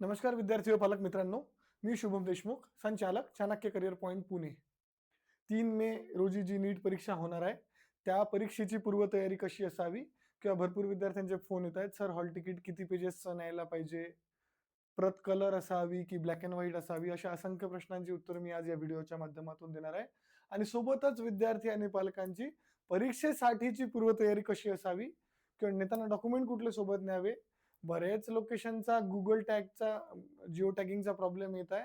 नमस्कार विद्यार्थी व पालक मित्रांनो, मी शुभम देशमुख, संचालक चाणक्य करिअर पॉइंट पुणे. 3 मे रोजी जी नीट परीक्षा होणार आहे, त्या परीक्षेची पूर्वतयारी कशी असावी किंवा भरपूर विद्यार्थ्यांचे फोन येत आहेत, सर हॉल तिकीट किती पेजेसचं न्यायला पाहिजे, प्रत कलर असावी की ब्लॅक अँड व्हाईट असावी, अशा असंख्य प्रश्नांची उत्तर मी आज या व्हिडिओच्या माध्यमातून देणार आहे. आणि सोबतच विद्यार्थी आणि पालकांची परीक्षेसाठीची पूर्वतयारी कशी असावी किंवा नेताना डॉक्युमेंट कुठले सोबत न्यावे. बरेच लोकेशनचा गुगल टॅगचा जिओ टॅगिंगचा प्रॉब्लेम येत आहे.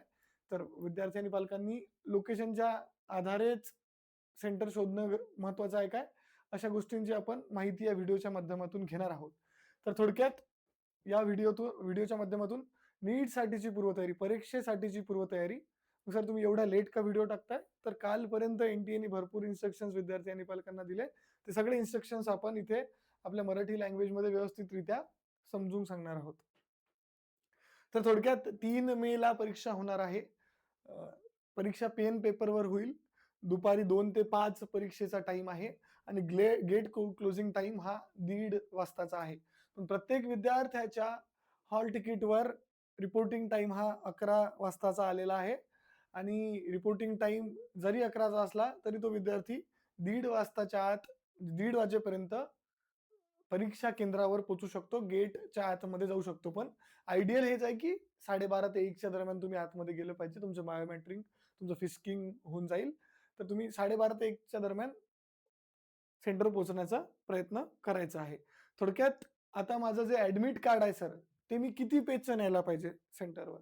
तर विद्यार्थी आणि पालकांनी लोकेशनच्या आधारेच सेंटर शोधणं महत्वाचं आहे काय, अशा गोष्टींची आपण माहिती या व्हिडिओच्या माध्यमातून घेणार आहोत. तर थोडक्यात या व्हिडिओच्या माध्यमातून नीटसाठीची पूर्वतयारी, परीक्षेसाठीची पूर्वतयारी. सर तुम्ही एवढा लेट का व्हिडिओ टाकताय, तर कालपर्यंत एनटीएने भरपूर इन्स्ट्रक्शन्स विद्यार्थी आणि पालकांना दिले. ते सगळे इन्स्ट्रक्शन्स आपण इथे आपल्या मराठी लँग्वेजमध्ये व्यवस्थितरित्या समजून सांगणार आहोत. तर थोडक्यात 3 मे ला परीक्षा होणार आहे. परीक्षा पेन पेपरवर होईल. दुपारी 2 ते 5 परीक्षेचा टाइम आहे आणि गेट क्लोजिंग टाइम हा 1:30 वाजताचा आहे. पण प्रत्येक विद्यार्थ्याच्या हॉल तिकीटवर रिपोर्टिंग टाइम हा 11 वाजताचा आलेला आहे आणि रिपोर्टिंग टाइम जरी 11चा असला तरी तो विद्यार्थी 1:30 वाजताच्या आत 1:30 वाजेपर्यंत परीक्षा केंद्रावर पोहोचू शकतो, गेटच्या आतमध्ये जाऊ शकतो. पण आयडियल हेच आहे की 12:30 ते 1च्या दरम्यान तुम्ही आतमध्ये गेलं पाहिजे. तुमचं बायोमेट्रिक, तुमचं फिस्किंग होऊन जाईल. तर तुम्ही 12:30 ते 1च्या दरम्यान सेंटरवर पोहोचण्याचा प्रयत्न करायचा आहे. थोडक्यात आता माझं जे ॲडमिट कार्ड आहे सर, ते मी किती पेजचं न्यायला पाहिजे सेंटरवर?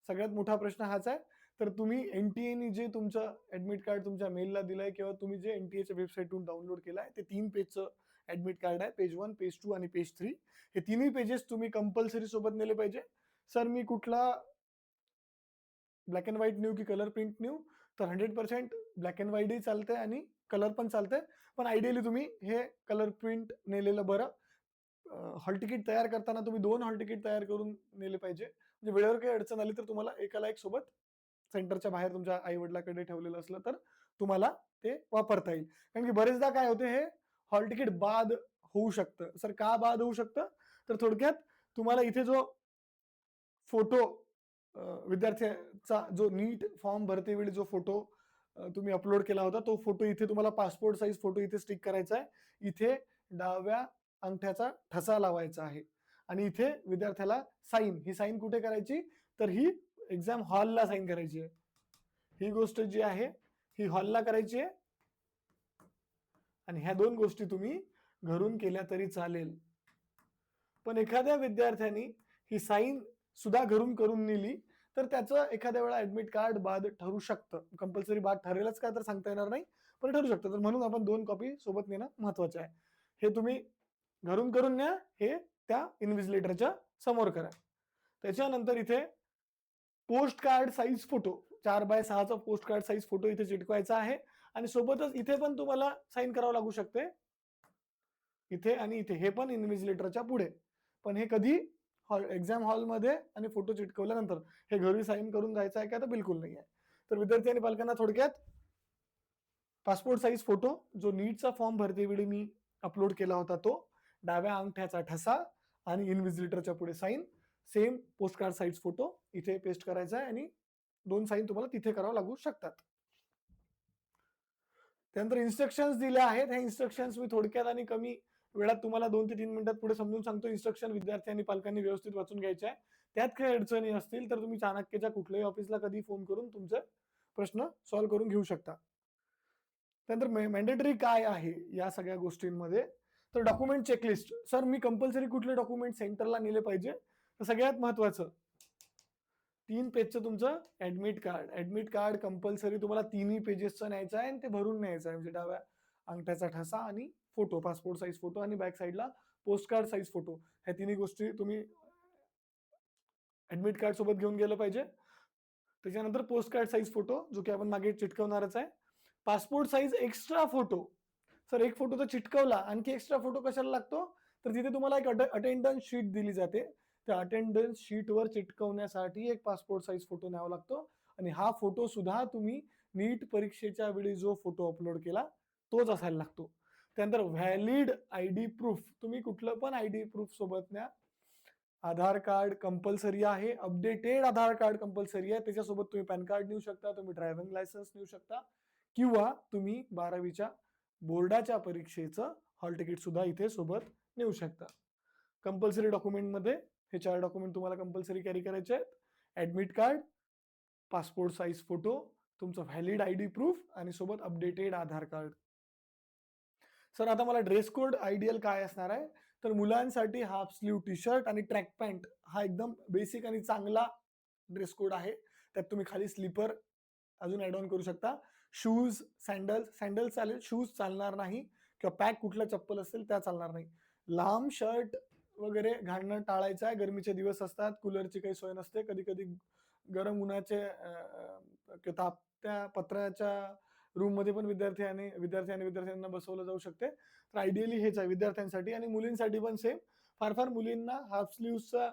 सगळ्यात मोठा प्रश्न हाच आहे. तर तुम्ही एनटीएने जे तुमचं ॲडमिट कार्ड तुमच्या मेलला दिलंय किंवा तुम्ही जे एनटीएच्या वेबसाईटवरून डाउनलोड केलंय, ते 3 पेजचं ॲडमिट कार्ड आहे. पेज 1, पेज 2 आणि पेज 3. हे तिन्ही पेजेस तुम्ही कंपल्सरी सोबत नेले पाहिजे. सर मी कुठला ब्लॅक अँड व्हाईट नेऊ की कलर प्रिंट नेऊ? तर 100% ब्लॅक अँड व्हाईटही चालतंय आणि कलर पण चालतंय. पण आयडियली तुम्ही हे कलर प्रिंट नेलेलं बरं. हॉल तिकीट तयार करताना तुम्ही 2 हॉल तिकीट तयार करून नेले पाहिजे. म्हणजे वेळेवर काही अडचण आली तर तुम्हाला एकाला एक सोबत सेंटरच्या बाहेर तुमच्या आई-वडिलांकडे ठेवलेलं असलं तर तुम्हाला ते वापरता येईल. कारण की बरेचदा काय होते, हे हॉल तिकीट बाद होऊ शकतं. सर का बाद होऊ शकतं? तर थोडक्यात तुम्हाला इथे जो फोटो विद्यार्थ्याचा जो नीट फॉर्म भरतेवेळी जो फोटो तुम्ही अपलोड केला होता, तो फोटो इथे तुम्हाला पासपोर्ट साइज फोटो इथे स्टिक करायचा आहे. इथे डाव्या अंगठ्याचा ठसा लावायचा आहे आणि इथे विद्यार्थ्याला साईन, ही साईन कुठे करायची? तर ही एक्झाम हॉलला साईन करायची आहे. ही गोष्ट जी आहे ही हॉलला करायची आहे आणि ह्या 2 गोष्टी तुम्ही घरून केल्या तरी चालेल. पण एखाद्या विद्यार्थ्याने ही साईन सुद्धा घरून करून नेली तर त्याचं एखाद्या वेळा ॲडमिट कार्ड बाद ठरू शकतं. कंपल्सरी बाद ठरेलच का तर सांगता येणार नाही, पण ठरू शकतं. तर म्हणून आपण 2 कॉपी सोबत नेणं महत्वाचं आहे. हे तुम्ही घरून करून न्या, हे त्या इन्व्हिजिलेटरच्या समोर करा. त्याच्यानंतर इथे post card size photo 4x6 चा पोस्ट कार्ड साइज फोटो इथे चिटकवायचा आहे आणि सोबतच इथे पण तुम्हाला साईन करावं लागू शकते. इथे आणि इथे हे पण इन्व्हिजिलेटरच्या पुढे. पण हे कधी एक्झाम हॉलमध्ये आणि फोटो चिटकवल्यानंतर. हे घरी साईन करून जायचं आहे का? तर बिलकुल नाही आहे. तर विद्यार्थी आणि पालकांना थोडक्यात पासपोर्ट साइज फोटो जो नीटचा फॉर्म भरतेवेळी मी अपलोड केला होता, तो डाव्या अंगठ्याचा ठसा आणि इन्व्हिजिलेटरच्या पुढे sign, same postcard size photo इथे पेस्ट करायचा आहे आणि 2 साईन तुम्हाला तिथे करावं लागू शकतात. त्यानंतर इन्स्ट्रक्शन्स दिल्या आहेत. ह्या इन्स्ट्रक्शन्स मी थोडक्यात आणि कमी वेळात तुम्हाला 2 ते 3 मिनिटात पुढे समजून सांगतो. इन्स्ट्रक्शन विद्यार्थी आणि पालकांनी व्यवस्थित वाचून घ्यायचे आहे. त्यात काही अडचणी असतील तर तुम्ही चाणक्यच्या कुठल्याही ऑफिसला कधी फोन करून तुमचे प्रश्न सॉल्व्ह करून घेऊ शकता. त्यानंतर मॅन्डेटरी काय आहे या सगळ्या गोष्टींमध्ये? तर डॉक्युमेंट चेकलिस्ट. सर मी कंपल्सरी कुठले डॉक्युमेंट सेंटरला नेले पाहिजे? तर सगळ्यात महत्वाचं 3 पेजचं तुमचं admit card. Admit card compulsory तुम्हाला 3ही पेजेसचं न्यायचं आहे आणि ते भरून न्यायचं आहे. म्हणजे डाव्या अंगठ्याचा ठसा आणि फोटो, पासपोर्ट साइज फोटो आणि बॅक साइडला पोस्ट कार्ड साइज फोटो. ह्या तिन्ही गोष्टी तुम्ही ॲडमिट कार्ड सोबत घेऊन गेलं पाहिजे. त्याच्यानंतर पोस्ट कार्ड साइज फोटो जो की आपण मागे चिटकवणारच आहे. Passport size extra photo. Sir एक फोटो तर चिटकवला, आणखी एक्स्ट्रा फोटो कशाला लागतो? तर तिथे तुम्हाला एक अटेंडन्स शीट दिली जाते. त्या अटेंडन्स शीटवर चिटकवण्यासाठी एक पासपोर्ट साइज फोटो न्यावा लागतो आणि हा फोटो सुद्धा तुम्ही नीट परीक्षेच्या वेळी जो फोटो अपलोड केला तोच असायला लागतो. त्यानंतर व्हॅलिड आयडी प्रूफ. तुम्ही कुठलं पण आयडी प्रूफ सोबत न्या. आधार कार्ड कंपल्सरी आहे, अपडेटेड आधार कार्ड कंपल्सरी आहे. त्याच्यासोबत तुम्ही पॅन कार्ड नेऊ शकता, तुम्ही ड्रायव्हिंग लायसन्स नेऊ शकता किंवा तुम्ही 12वीच्या बोर्डाच्या परीक्षेचं हॉल तिकीट सुद्धा इथे सोबत नेऊ शकता. कंपल्सरी डॉक्युमेंटमध्ये हे 4 डॉक्युमेंट तुम्हाला कंपल्सरी कॅरी करायचे आहेत. Admit card, passport size photo, तुमचं व्हॅलिड आयडी प्रूफ आणि सोबत अपडेटेड आधार कार्ड. सर आता मला ड्रेस कोड आयडियल काय असणार आहे? तर मुलांसाठी हाफ स्लीव टी शर्ट आणि ट्रॅक पॅन्ट हा एकदम बेसिक आणि चांगला ड्रेस कोड आहे. त्यात तुम्ही खाली स्लीपर अजून ॲड ऑन करू शकता. शूज, सँडल चालेल, शूज चालणार नाही किंवा पॅक कुठला चप्पल असेल त्या चालणार नाही. लांब शर्ट वगैरे घालणं टाळायचं आहे. गरमीचे दिवस असतात, कूलरची काही सोय नसते. कधी-कधी गरम उन्हाचे तापत्या पत्र्याच्या रूममध्ये पण विद्यार्थ्यांना बसवलं जाऊ शकते. तर आयडियली हेच आहे विद्यार्थ्यांसाठी आणि मुलींसाठी पण सेम. फार मुलींना हाफ स्लीव्हचा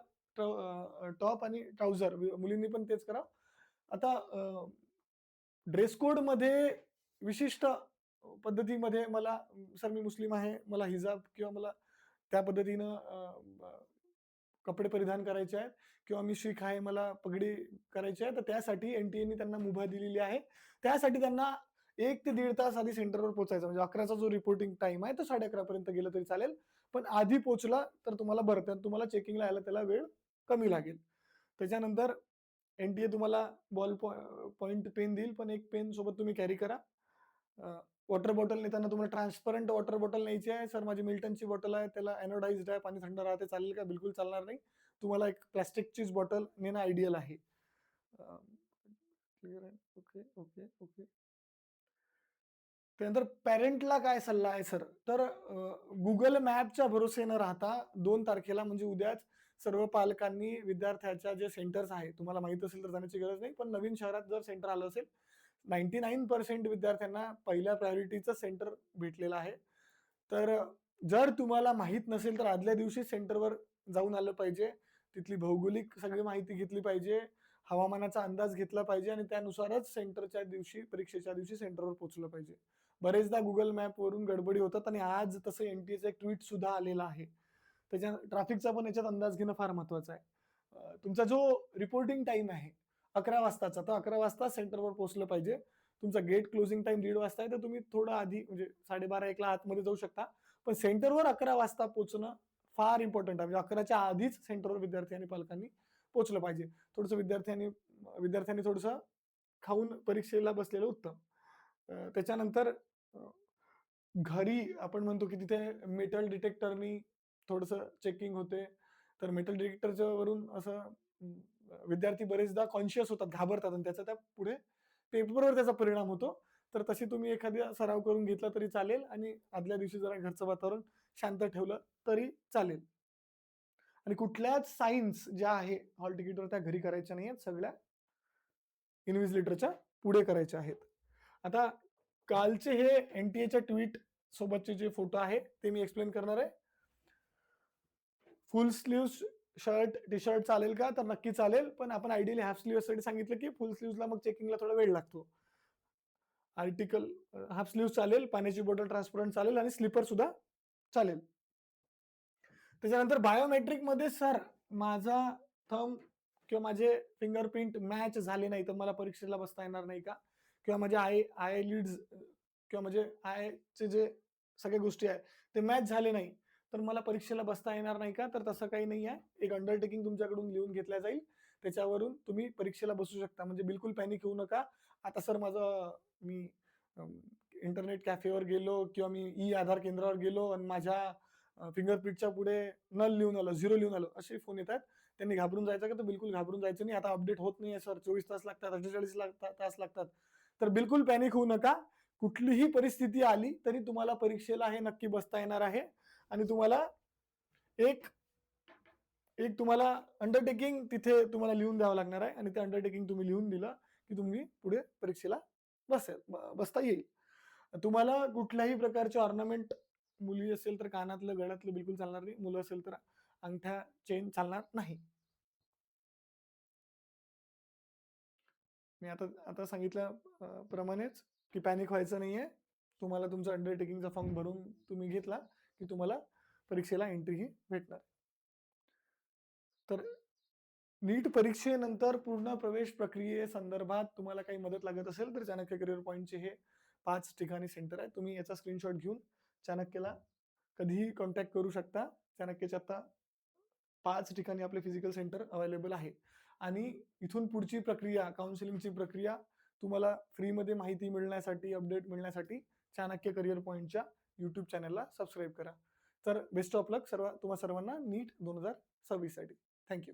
टॉप आणि ट्राउझर मुलींनी पण तेच करावं. आता ड्रेस कोडमध्ये विशिष्ट पद्धतीमध्ये मला सर मी मुस्लिम आहे, मला हिजाब किंवा मला त्या पद्धतीनं कपडे परिधान करायचे आहेत किंवा मी शीख आहे, मला पगडी करायची आहे, तर त्यासाठी एनटीएने त्यांना मुभा दिलेली आहे. त्यासाठी त्यांना 1 ते 1.5 तास आधी सेंटरवर पोहोचायचं. म्हणजे 11चा जो रिपोर्टिंग टाईम आहे, तो 11:30 पर्यंत गेलं तरी चालेल. पण आधी पोहोचला तर तुम्हाला बरं, तर तुम्हाला चेकिंगला यायला त्याला वेळ कमी लागेल. त्याच्यानंतर एनटीए तुम्हाला पॉइंट पेन देईल, पण एक पेन सोबत तुम्ही कॅरी करा. वॉटर बॉटल नेताना तुम्हाला ट्रान्सपरंट वॉटर बॉटल न्यायची आहे. सर माझी मिल्टनची बॉटल आहे, त्याला एनोडाइज्ड आहे, पाणी थंड राहते, चालेल का? बिलकुल चालणार नाही. तुम्हाला एक प्लास्टिकचीच बॉटल नेणं आयडियल आहे. क्लिअर आहे? Okay, okay, okay. त्यानंतर पॅरेंटला काय सल्ला आहे सर? तर Google मॅपच्या भरोसे न राहता 2 तारखेला म्हणजे उद्याच सर्व पालकांनी विद्यार्थ्याच्या जे सेंटर्स आहेत, तुम्हाला माहीत असेल तर जाण्याची गरज नाही. पण नवीन शहरात जर सेंटर आलं असेल, 99% विद्यार्थ्यांना पहिल्या प्रायोरिटीचं सेंटर भेटलेलं आहे. तर जर तुम्हाला माहीत नसेल तर आदल्या दिवशी सेंटरवर जाऊन आलं पाहिजे. तिथली भौगोलिक सगळी माहिती घेतली पाहिजे. हवामानाचा अंदाज घेतला पाहिजे आणि त्यानुसारच सेंटरच्या दिवशी, परीक्षेच्या दिवशी सेंटरवर पोहोचलं पाहिजे. बरेचदा Google मॅपवरून गडबडी होतात आणि आज तसं एनटीएचं एक ट्वीट सुद्धा आलेलं आहे. त्याच्या ट्रॅफिकचा पण याच्यात अंदाज घेणं फार महत्वाचं आहे. तुमचा जो रिपोर्टिंग टाईम आहे 11 वाजताचा, तर 11 वाजता सेंटरवर पोहोचलं पाहिजे. तुमचा गेट क्लोजिंग टाईम 1:30 वाजता आहे, तर तुम्ही थोडं आधी म्हणजे 12:30-1ला आतमध्ये जाऊ शकता. पण सेंटरवर 11 वाजता पोहोचणं फार इम्पॉर्टंट आहे. म्हणजे 11च्या आधीच सेंटरवर विद्यार्थी आणि पालकांनी पोहोचलं पाहिजे. थोडंसं विद्यार्थ्यांनी थोडंसं खाऊन परीक्षेला बसलेलं उत्तम. त्याच्यानंतर घरी आपण म्हणतो की तिथे मेटल डिटेक्टरनी थोडंसं चेकिंग होते. तर मेटल डिटेक्टरच्या वरून असं विद्यार्थी बरेचदा कॉन्शियस होतात, घाबरतात आणि त्याचा त्या पुढे पेपरवर त्याचा परिणाम होतो. तर तशी तुम्ही एखादा सराव करून घेतला तरी चालेल आणि आदल्या दिवशी जरा घरचं वातावरण शांत ठेवलं तरी चालेल. आणि कुठल्याच सायन्स ज्या आहे हॉल तिकीटवर त्या घरी करायच्या नाहीयेत. सगळ्या इन्व्हिजिलेटरच्या पुढे करायचे आहेत. आता कालचे हे एनटीएच्या ट्वीट सोबतचे जे फोटो आहे ते मी एक्सप्लेन करणार आहे. Full sleeve shirt, T shirt चालेल का? तर नक्की चालेल. पण आपण आयडियली हाफ स्लीव्हसाठी सांगितलं की फुल स्लीव्हला मग चेकिंगला थोडा वेळ लागतो. आर्टिकल हाफ स्लीव्ह चालेल, पाण्याची बॉटल ट्रान्सपरंट चालेल आणि स्लीपर सुद्धा चालेल. त्याच्यानंतर बायोमेट्रिकमध्ये सर माझा थंब किंवा माझे फिंगरप्रिंट मॅच झाले नाही तर मला परीक्षेला बसता येणार नाही का? किंवा माझे आय लीड्स किंवा माझे आयचे जे सगळ्या गोष्टी आहेत ते मॅच झाले नाही तर मला परीक्षेला बसता येणार नाही का? तर तसं काही नाही आहे. एक अंडरटेकिंग तुमच्याकडून लिहून घेतल्या जाईल. त्याच्यावरून तुम्ही परीक्षेला बसू शकता. म्हणजे बिलकुल पॅनिक होऊ नका. आता सर मी इंटरनेट कॅफेवर गेलो किंवा मी आधार केंद्रावर गेलो आणि माझ्या फिंगरप्रिंटच्या पुढे नल लिहून आलं, 0 लिहून आलं, असे फोन येतात. त्यांनी घाबरून जायचं का? तर बिलकुल घाबरून जायचं नाही. आता अपडेट होत नाहीये सर, 24 तास लागतात, 48 तास लागतात. तर बिलकुल पॅनिक होऊ नका. कुठलीही परिस्थिती आली तरी तुम्हाला परीक्षेला हे नक्की बसता येणार आहे आणि तुम्हाला एक तुम्हाला अंडरटेकिंग तिथे तुम्हाला लिहून द्यावं लागणार आहे आणि ते अंडरटेकिंग तुम्ही लिहून दिलं की तुम्ही पुढे परीक्षेला बसता येईल. तुम्हाला कुठल्याही प्रकारचे ऑर्नामेंट, मुली असेल तर कानातलं, गळ्यातलं बिलकुल चालणार नाही. मुलं असेल तर अंगठ्या, चेन चालणार नाही. मी आता सांगितल्या प्रमाणेच की पॅनिक व्हायचं नाहीये. तुम्हाला तुमचा अंडरटेकिंगचा फॉर्म भरून तुम्ही घेतला की तुम्हाला परीक्षेला एंट्री ही भेटणार. तर नीट परीक्षेनंतर पूर्ण प्रवेश प्रक्रियेसंदर्भात तुम्हाला काही मदत लागत असेल तर चाणक्य करिअर पॉईंटचे हे 5 ठिकाणी सेंटर आहे. तुम्ही याचा स्क्रीनशॉट घेऊन चाणक्यला कधीही कॉन्टॅक्ट करू शकता. चाणक्यचे आता 5 ठिकाणी आपले फिजिकल सेंटर अवेलेबल आहे. आणि इथून पुढची प्रक्रिया, काउन्सिलिंगची प्रक्रिया तुम्हाला फ्रीमध्ये माहिती मिळण्यासाठी, अपडेट मिळण्यासाठी चाणक्य करिअर पॉईंटच्या यूट्यूब चॅनलला सबस्क्राईब करा. तर बेस्ट ऑफ लक तुम्हा सर्वांना नीट 2026 साठी. Thank you.